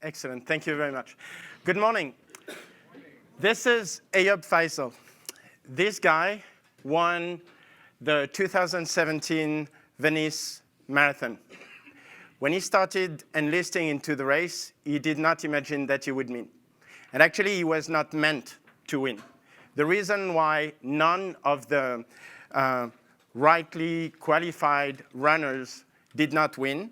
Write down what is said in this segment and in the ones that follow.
Excellent. Thank you very much. Good morning. This is Ayub Faisal. This guy won the 2017 Venice Marathon. When he started enlisting into the race, he did not imagine that he would win. And actually, he was not meant to win. The reason why none of the rightly qualified runners did not win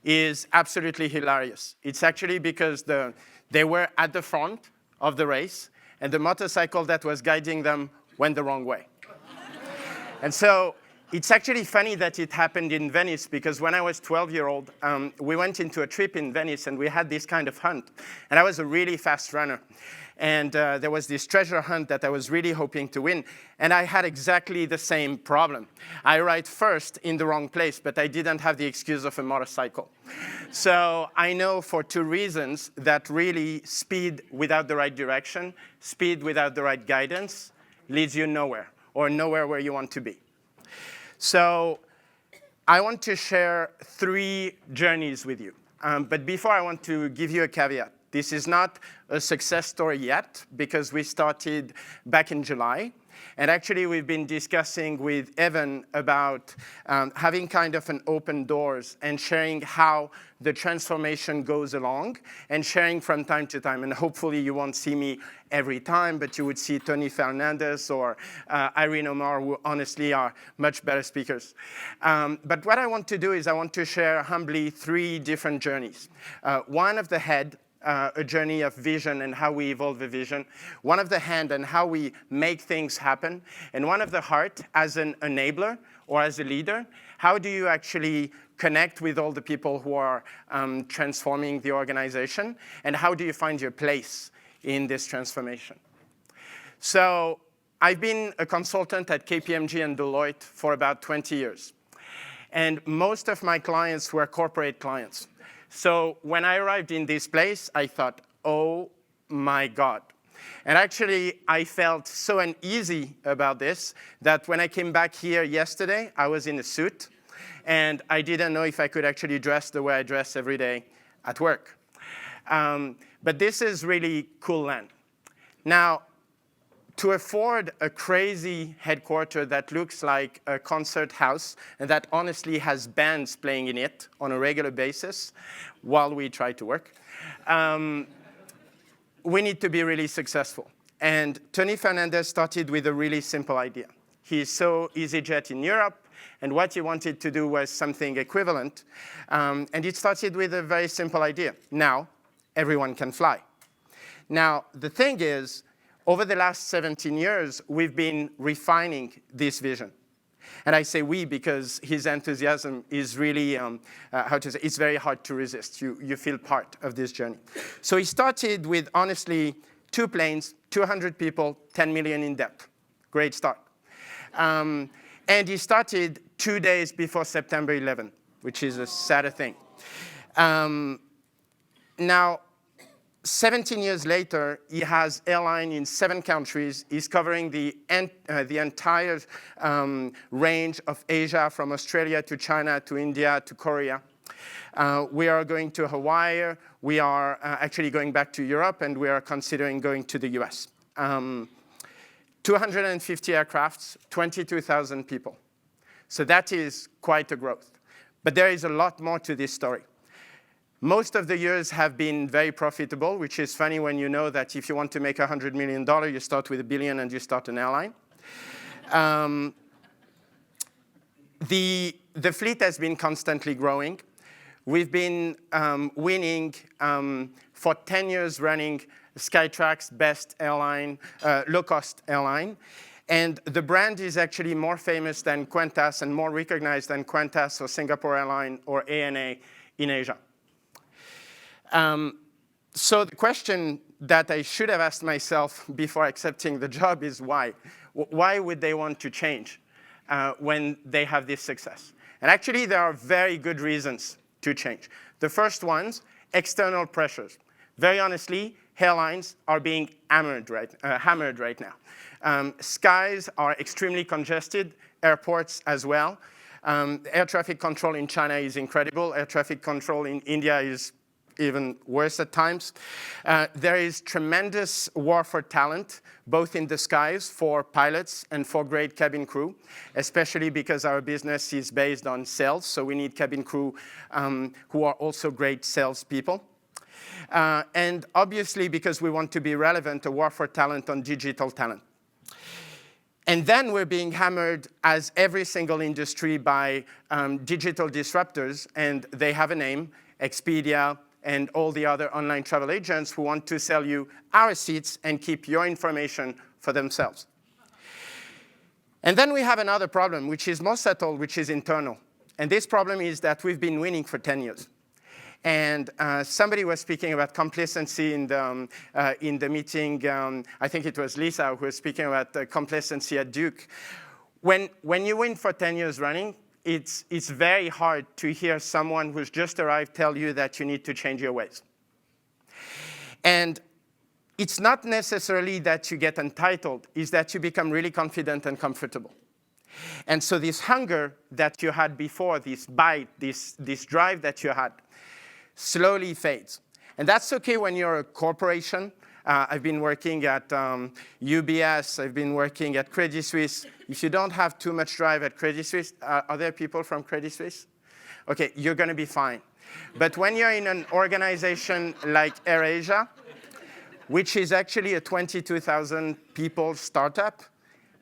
is absolutely hilarious. It's actually because they were at the front of the race, and the motorcycle that was guiding them went the wrong way. And so it's actually funny that it happened in Venice, because when I was 12-year-old, we went into a trip in Venice, and we had this kind of hunt. And I was a really fast runner. And there was this treasure hunt that I was really hoping to win. And I had exactly the same problem. I arrived first in the wrong place, but I didn't have the excuse of a motorcycle. So I know for two reasons that really speed without the right direction, speed without the right guidance, leads you nowhere, or nowhere where you want to be. So I want to share 3 journeys with you. But before, I want to give you a caveat. This is not a success story yet, because we started back in July. And actually, we've been discussing with Evan about having kind of an open doors and sharing how the transformation goes along, and sharing from time to time. And hopefully, you won't see me every time, but you would see Tony Fernandez or Irene Omar, who honestly are much better speakers. But what I want to do is I want to share humbly 3 different journeys. One of the head, a journey of vision and how we evolve a vision. One of the hand and how we make things happen. And one of the heart as an enabler or as a leader. How do you actually connect with all the people who are transforming the organization? And how do you find your place in this transformation? So I've been a consultant at KPMG and Deloitte for about 20 years. And most of my clients were corporate clients. So when I arrived in this place, I thought, oh my God. And actually, I felt so uneasy about this that when I came back here yesterday, I was in a suit. And I didn't know if I could actually dress the way I dress every day at work. But this is really cool land. Now, to afford a crazy headquarters that looks like a concert house and that honestly has bands playing in it on a regular basis while we try to work, we need to be really successful. And Tony Fernandez started with a really simple idea. He saw Easyjet in Europe, and what he wanted to do was something equivalent. And it started with a very simple idea. Now, everyone can fly. Now, the thing is, over the last 17 years, we've been refining this vision. And I say we because his enthusiasm is really, it's very hard to resist. You feel part of this journey. So he started with, honestly, 2 planes, 200 people, 10 million in debt. Great start. And he started 2 days before September 11, which is a sadder thing. Now, 17 years later, he has airline in 7 countries. He's covering the entire range of Asia, from Australia to China to India to Korea. We are going to Hawaii. We are actually going back to Europe, and we are considering going to the US. 250 aircrafts, 22,000 people. So that is quite a growth. But there is a lot more to this story. Most of the years have been very profitable, which is funny when you know that if you want to make $100 million, you start with $1 billion and you start an airline. The fleet has been constantly growing. We've been winning for 10 years running Skytrax's best airline, low-cost airline. And the brand is actually more famous than Qantas and more recognized than Qantas or Singapore Airlines or ANA in Asia. So the question that I should have asked myself before accepting the job is why? Why would they want to change when they have this success? And actually, there are very good reasons to change. The first one's external pressures. Very honestly, airlines are being hammered right now. Skies are extremely congested, airports as well. Air traffic control in China is incredible. Air traffic control in India is even worse at times. There is tremendous war for talent, both in the skies for pilots and for great cabin crew, especially because our business is based on sales, so we need cabin crew who are also great salespeople. And obviously, because we want to be relevant, a war for talent on digital talent. And then we're being hammered, as every single industry, by digital disruptors, and they have a name, Expedia, and all the other online travel agents who want to sell you our seats and keep your information for themselves. And then we have another problem, which is more subtle, which is internal. And this problem is that we've been winning for 10 years. And somebody was speaking about complacency in the meeting. I think it was Lisa who was speaking about complacency at Duke. When you win for 10 years running, it's very hard to hear someone who's just arrived tell you that you need to change your ways. And it's not necessarily that you get entitled, it's that you become really confident and comfortable. And so this hunger that you had before, this bite, this drive that you had, slowly fades. And that's okay when you're a corporation. I've been working at UBS. I've been working at Credit Suisse. If you don't have too much drive at Credit Suisse, are there people from Credit Suisse? Okay, you're going to be fine. But when you're in an organization like AirAsia, which is actually a 22,000 people startup,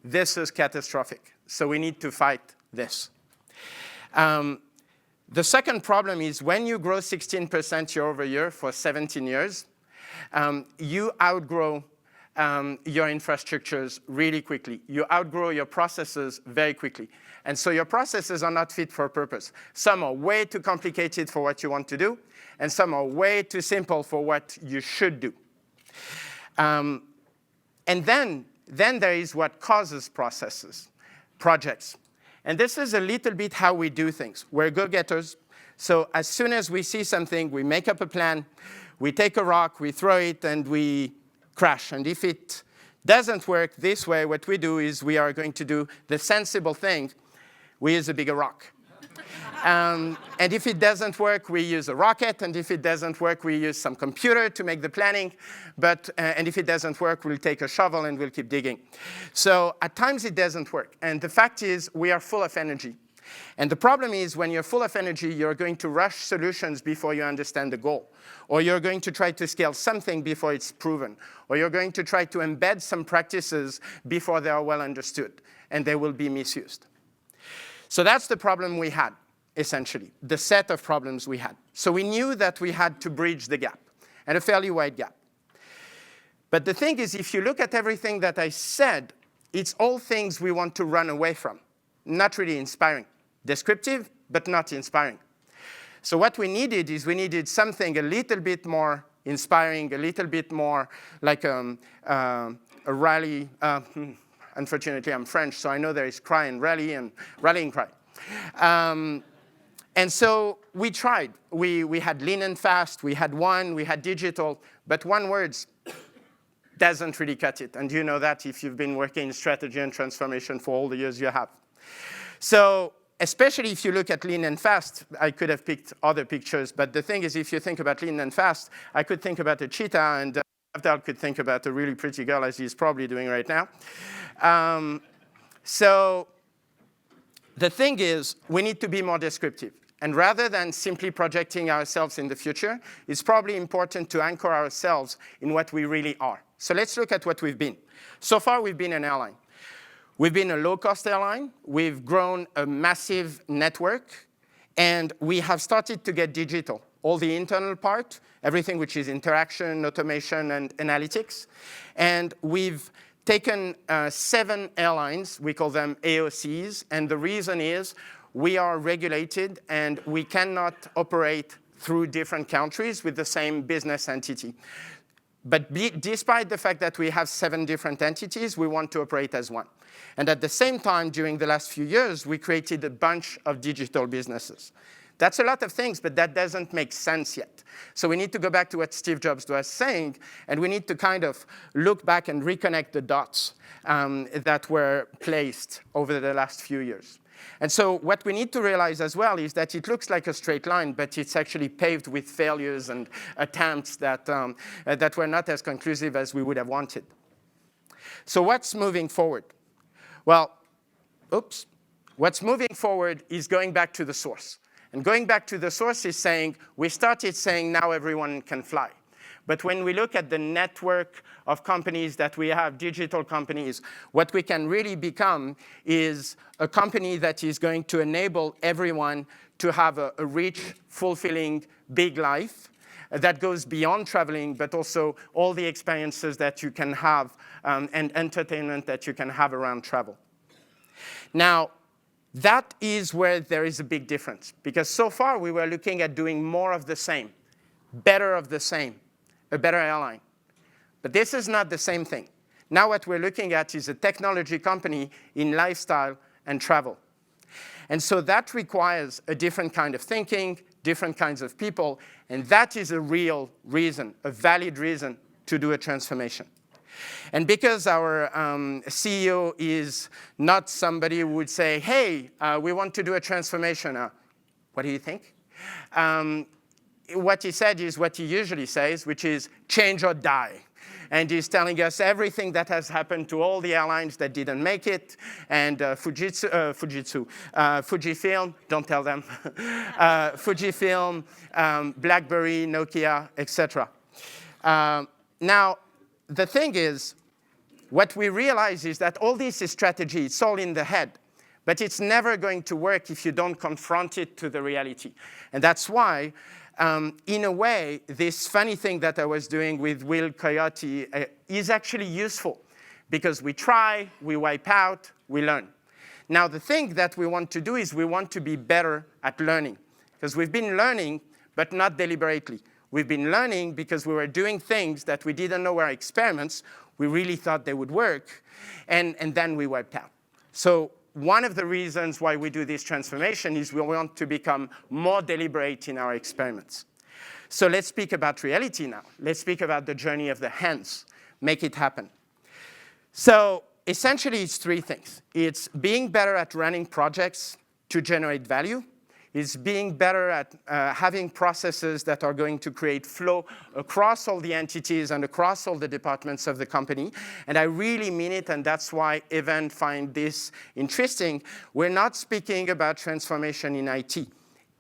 this is catastrophic. So we need to fight this. The second problem is when you grow 16% year over year for 17 years, you outgrow your infrastructures really quickly. You outgrow your processes very quickly. And so your processes are not fit for purpose. Some are way too complicated for what you want to do, and some are way too simple for what you should do. And then there is what causes processes, projects. And this is a little bit how we do things. We're go-getters. So as soon as we see something, we make up a plan, we take a rock, we throw it, and we crash. And if it doesn't work this way, what we do is we are going to do the sensible thing. We use a bigger rock. And if it doesn't work, we use a rocket. And if it doesn't work, we use some computer to make the planning. And if it doesn't work, we'll take a shovel and we'll keep digging. So at times, it doesn't work. And the fact is, we are full of energy. And the problem is, when you're full of energy, you're going to rush solutions before you understand the goal. Or you're going to try to scale something before it's proven. Or you're going to try to embed some practices before they are well understood. And they will be misused. So that's the problem we had, essentially, the set of problems we had. So we knew that we had to bridge the gap, and a fairly wide gap. But the thing is, if you look at everything that I said, it's all things we want to run away from, not really inspiring. Descriptive, but not inspiring. So what we needed is we needed something a little bit more inspiring, a little bit more like a rally. Unfortunately, I'm French, so I know there is cry and rally and rallying cry. And so we tried. We had lean and fast. We had one. We had digital. But one word doesn't really cut it. And you know that if you've been working in strategy and transformation for all the years you have. So especially if you look at lean and fast, I could have picked other pictures. But the thing is, if you think about lean and fast, I could think about a cheetah, and Avdal could think about a really pretty girl, as he's probably doing right now. So the thing is, we need to be more descriptive. And rather than simply projecting ourselves in the future, it's probably important to anchor ourselves in what we really are. So let's look at what we've been. So far, we've been an airline. We've been a low-cost airline. We've grown a massive network. And we have started to get digital. All the internal part, everything which is interaction, automation, and analytics. And we've taken 7 airlines. We call them AOCs. And the reason is we are regulated, and we cannot operate through different countries with the same business entity. But despite the fact that we have 7 different entities, we want to operate as one. And at the same time, during the last few years, we created a bunch of digital businesses. That's a lot of things, but that doesn't make sense yet. So we need to go back to what Steve Jobs was saying, and we need to kind of look back and reconnect the dots that were placed over the last few years. And so what we need to realize as well is that it looks like a straight line, but it's actually paved with failures and attempts that were not as conclusive as we would have wanted. So what's moving forward? Well, what's moving forward is going back to the source. And going back to the source is saying, we started saying now everyone can fly. But when we look at the network of companies that we have, digital companies, what we can really become is a company that is going to enable everyone to have a rich, fulfilling, big life that goes beyond traveling, but also all the experiences that you can have and entertainment that you can have around travel. Now, that is where there is a big difference, because so far we were looking at doing more of the same, better of the same, a better airline. But this is not the same thing. Now what we're looking at is a technology company in lifestyle and travel. And so that requires a different kind of thinking, different kinds of people, and that is a real reason, a valid reason to do a transformation. And because our CEO is not somebody who would say, hey, we want to do a transformation. What do you think? What he said is what he usually says, which is change or die. And he's telling us everything that has happened to all the airlines that didn't make it, and Fujifilm, don't tell them, Fujifilm, BlackBerry, Nokia, etc. Now, the thing is, what we realize is that all this is strategy. It's all in the head. But it's never going to work if you don't confront it to the reality. And that's why, in a way, this funny thing that I was doing with Will Coyote is actually useful. Because we try, we wipe out, we learn. Now, the thing that we want to do is we want to be better at learning. Because we've been learning, but not deliberately. We've been learning because we were doing things that we didn't know were experiments. We really thought they would work. And then we wiped out. So one of the reasons why we do this transformation is we want to become more deliberate in our experiments. So let's speak about reality now. Let's speak about the journey of the hands. Make it happen. So essentially, it's three things. It's being better at running projects to generate value. It's being better at having processes that are going to create flow across all the entities and across all the departments of the company. And I really mean it, and that's why Evan finds this interesting. We're not speaking about transformation in IT.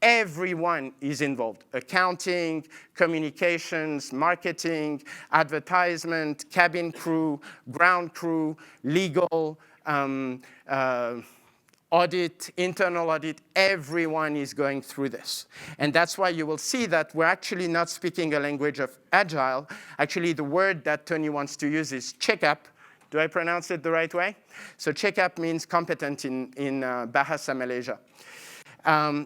Everyone is involved. Accounting, communications, marketing, advertisement, cabin crew, ground crew, legal, audit, internal audit, everyone is going through this. And that's why you will see that we're actually not speaking a language of agile. Actually, the word that Tony wants to use is check-up. Do I pronounce it the right way? So check-up means competent in Bahasa Malaysia.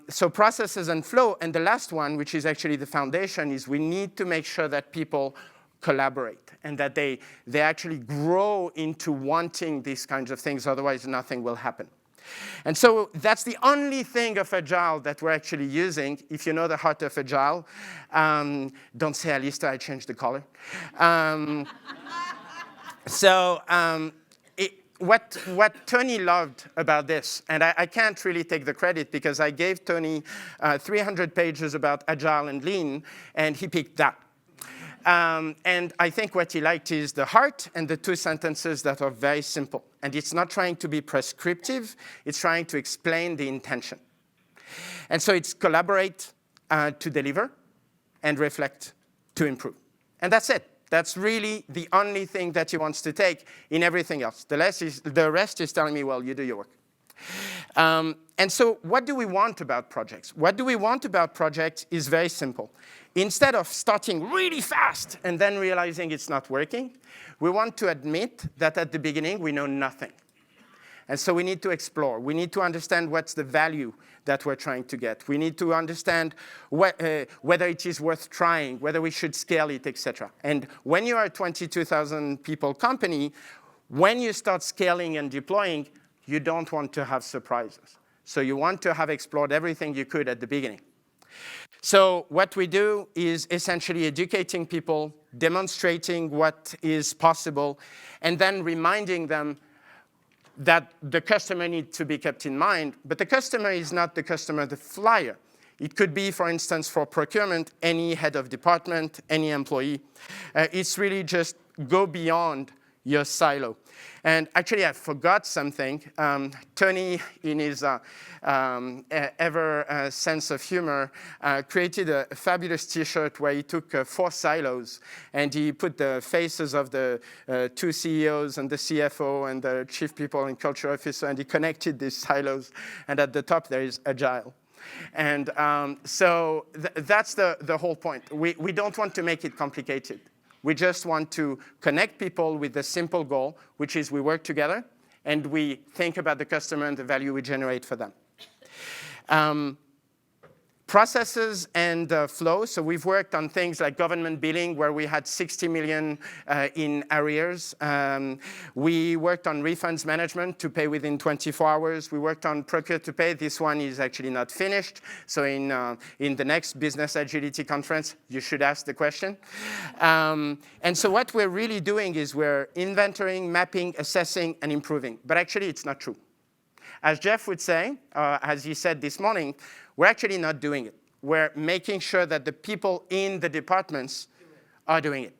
So processes and flow. And the last one, which is actually the foundation, is we need to make sure that people collaborate and that they actually grow into wanting these kinds of things. Otherwise, nothing will happen. And so that's the only thing of agile that we're actually using. If you know the heart of agile, don't say Alista, I changed the color. What Tony loved about this, and I can't really take the credit because I gave Tony 300 pages about agile and lean, and he picked that. And I think what he liked is the heart and the two sentences that are very simple. And it's not trying to be prescriptive. It's trying to explain the intention. And so it's collaborate to deliver and reflect to improve. And that's it. That's really the only thing that he wants to take in everything else. The rest is telling me, well, you do your work. And so what do we want about projects? What do we want about projects is very simple. Instead of starting really fast and then realizing it's not working, we want to admit that at the beginning we know nothing. And so we need to explore. We need to understand what's the value that we're trying to get. We need to understand whether it is worth trying, whether we should scale it, etc. And when you are a 22,000 people company, when you start scaling and deploying, you don't want to have surprises. So you want to have explored everything you could at the beginning. So what we do is essentially educating people, demonstrating what is possible, and then reminding them that the customer needs to be kept in mind. But the customer is not the customer, the flyer. It could be, for instance, for procurement, any head of department, any employee. It's really just go beyond your silo. And actually, I forgot something. Tony, in his ever sense of humor, created a fabulous T-shirt where he took 4 silos and he put the faces of the 2 CEOs and the CFO and the Chief People and Culture Officer, and he connected these silos. And at the top, there is agile. And so that's the whole point. We don't want to make it complicated. We just want to connect people with a simple goal, which is we work together and we think about the customer and the value we generate for them. Processes and flow. So we've worked on things like government billing, where we had 60 million in arrears. We worked on refunds management to pay within 24 hours. We worked on procure to pay. This one is actually not finished. So in the next business agility conference, you should ask the question. And so what we're really doing is we're inventorying, mapping, assessing, and improving. But actually, it's not true. As Jeff would say, as he said this morning, we're actually not doing it. We're making sure that the people in the departments are doing it.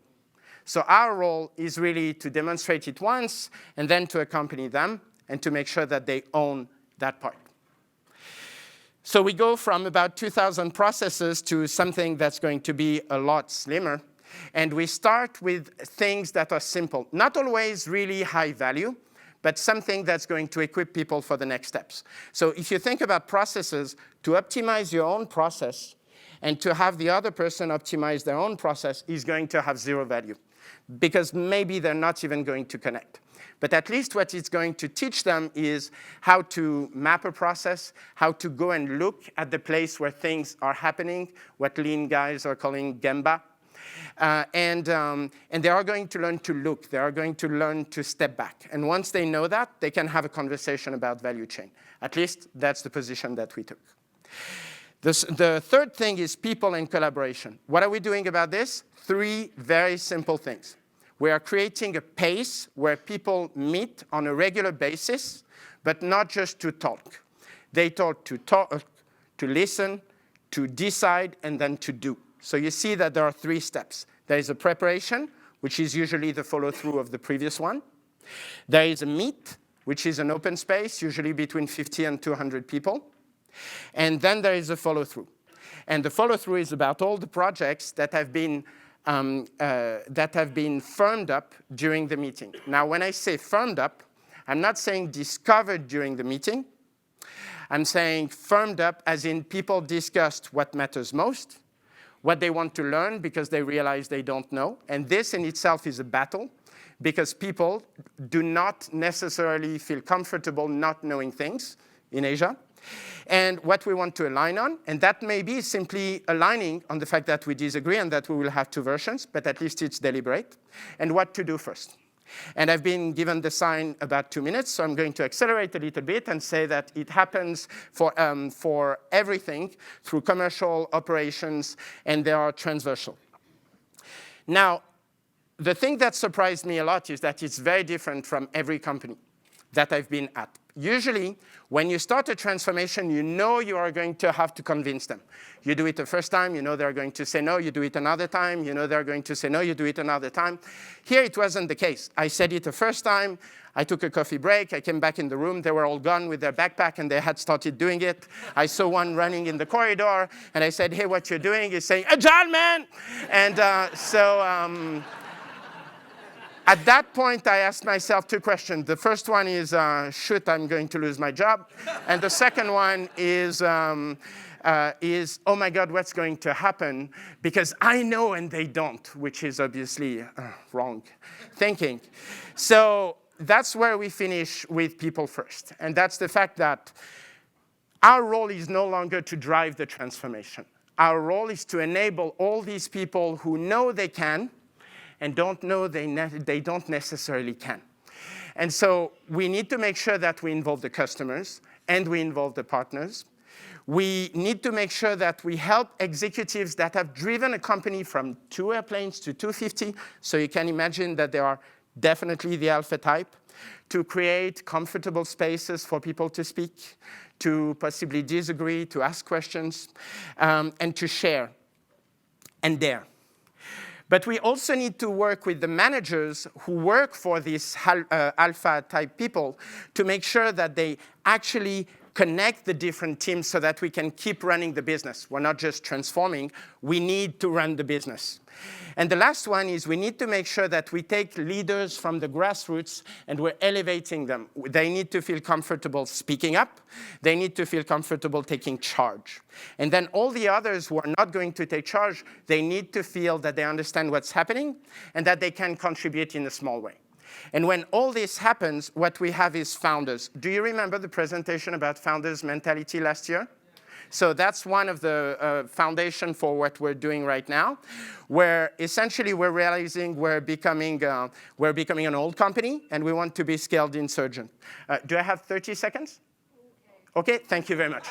So our role is really to demonstrate it once and then to accompany them and to make sure that they own that part. So we go from about 2,000 processes to something that's going to be a lot slimmer. And we start with things that are simple, not always really high value, but something that's going to equip people for the next steps. So if you think about processes, to optimize your own process and to have the other person optimize their own process is going to have 0 value, because maybe they're not even going to connect. But at least what it's going to teach them is how to map a process, how to go and look at the place where things are happening, what lean guys are calling Gemba. And they are going to learn to look. They are going to learn to step back. And once they know that, they can have a conversation about value chain. At least that's the position that we took. The third thing is people and collaboration. What are we doing about this? 3 very simple things. We are creating a pace where people meet on a regular basis, but not just to talk. They talk, to listen, to decide, and then to do. So you see that there are 3 steps. There is a preparation, which is usually the follow-through of the previous one. There is a meet, which is an open space, usually between 50 and 200 people. And then there is a follow-through. And the follow-through is about all the projects that have been firmed up during the meeting. Now, when I say firmed up, I'm not saying discovered during the meeting. I'm saying firmed up as in people discussed what matters most, what they want to learn because they realize they don't know. And this in itself is a battle, because people do not necessarily feel comfortable not knowing things in Asia. And what we want to align on, and that may be simply aligning on the fact that we disagree and that we will have 2 versions, but at least it's deliberate, and what to do first. And I've been given the sign about 2 minutes, so I'm going to accelerate a little bit and say that it happens for everything through commercial operations, and they are transversal. Now, the thing that surprised me a lot is that it's very different from every company that I've been at. Usually, when you start a transformation, you know you are going to have to convince them. You do it the first time, you know they're going to say no. You do it another time, you know they're going to say no. You do it another time. Here, it wasn't the case. I said it the first time. I took a coffee break. I came back in the room. They were all gone with their backpack, and they had started doing it. I saw one running in the corridor, and I said, hey, what you're doing? He's saying, agile, man! And at that point, I asked myself 2 questions. The first one is, shoot, I'm going to lose my job. And the second one is, oh my God, what's going to happen? Because I know and they don't, which is obviously wrong thinking. So that's where we finish with people first. And that's the fact that our role is no longer to drive the transformation. Our role is to enable all these people who know they can and don't know they don't necessarily can. And so we need to make sure that we involve the customers and we involve the partners. We need to make sure that we help executives that have driven a company from 2 airplanes to 250, so you can imagine that they are definitely the alpha type, to create comfortable spaces for people to speak, to possibly disagree, to ask questions, and to share and dare. But we also need to work with the managers who work for these alpha type people to make sure that they actually connect the different teams so that we can keep running the business. We're not just transforming, we need to run the business. And the last one is we need to make sure that we take leaders from the grassroots and we're elevating them. They need to feel comfortable speaking up. They need to feel comfortable taking charge. And then all the others who are not going to take charge, they need to feel that they understand what's happening and that they can contribute in a small way. And when all this happens, what we have is founders. Do you remember the presentation about founders' mentality last year? So that's one of the foundation for what we're doing right now, where essentially we're realizing we're becoming an old company, and we want to be scaled insurgent. Do I have 30 seconds? Okay, thank you very much.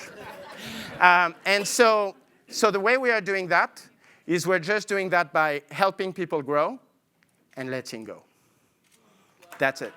And so the way we are doing that is we're just doing that by helping people grow and letting go. That's it.